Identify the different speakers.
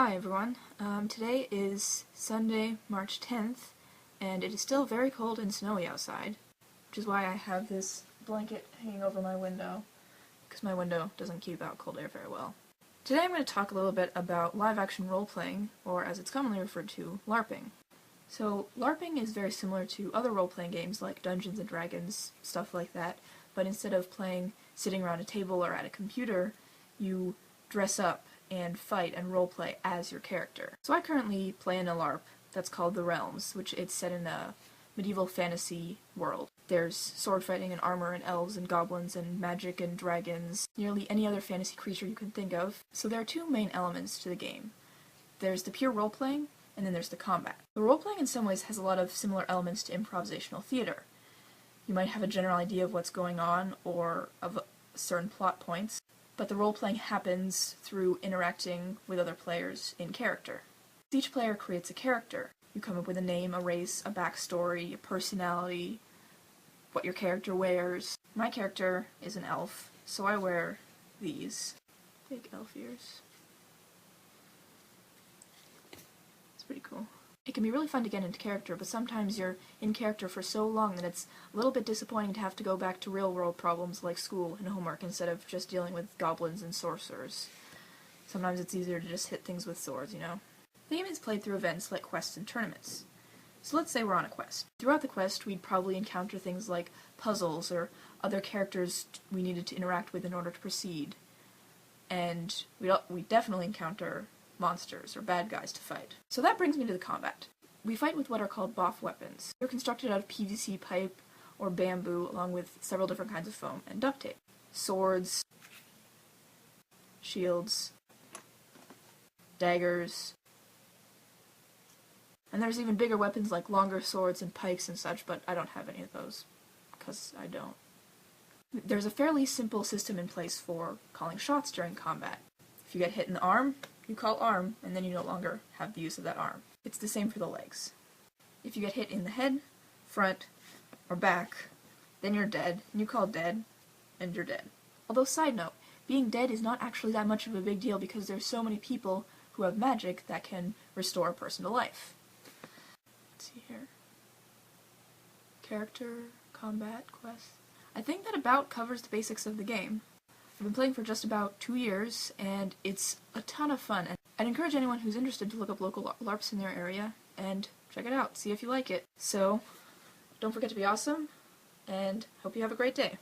Speaker 1: Hi everyone. Today is Sunday, March 10th, and it is still very cold and snowy outside, which is why I have this blanket hanging over my window, because my window doesn't keep out cold air very well. Today I'm going to talk a little bit about live-action role-playing, or as it's commonly referred to, LARPing. So, LARPing is very similar to other role-playing games like Dungeons and Dragons, stuff like that, but instead of playing sitting around a table or at a computer, you dress up and fight and roleplay as your character. So I currently play in a LARP that's called The Realms, which it's set in a medieval fantasy world. There's sword fighting and armor and elves and goblins and magic and dragons, nearly any other fantasy creature you can think of. So there are two main elements to the game. There's the pure roleplaying, and then there's the combat. The roleplaying in some ways has a lot of similar elements to improvisational theater. You might have a general idea of what's going on, or of certain plot points, but the role-playing happens through interacting with other players in character. Each player creates a character. You come up with a name, a race, a backstory, a personality, what your character wears. My character is an elf, so I wear these big elf ears. It's pretty cool. It can be really fun to get into character, but sometimes you're in character for so long that it's a little bit disappointing to have to go back to real-world problems like school and homework instead of just dealing with goblins and sorcerers. Sometimes it's easier to just hit things with swords, you know? The game is played through events like quests and tournaments. So let's say we're on a quest. Throughout the quest, we'd probably encounter things like puzzles or other characters we needed to interact with in order to proceed. And we'd definitely encounter monsters or bad guys to fight. So that brings me to the combat. We fight with what are called BOF weapons. They're constructed out of PVC pipe or bamboo along with several different kinds of foam and duct tape. Swords, shields, daggers, and there's even bigger weapons like longer swords and pikes and such, but I don't have any of those, because I don't. There's a fairly simple system in place for calling shots during combat. If you get hit in the arm, you call arm, and then you no longer have the use of that arm. It's the same for the legs. If you get hit in the head, front, or back, then you're dead, and you call dead, and you're dead. Although, side note, being dead is not actually that much of a big deal because there's so many people who have magic that can restore a person to life. Let's see here. Character, combat, quest. I think that about covers the basics of the game. I've been playing for just about 2 years, and it's a ton of fun. And I'd encourage anyone who's interested to look up local LARPs in their area and check it out, see if you like it. So, don't forget to be awesome, and hope you have a great day.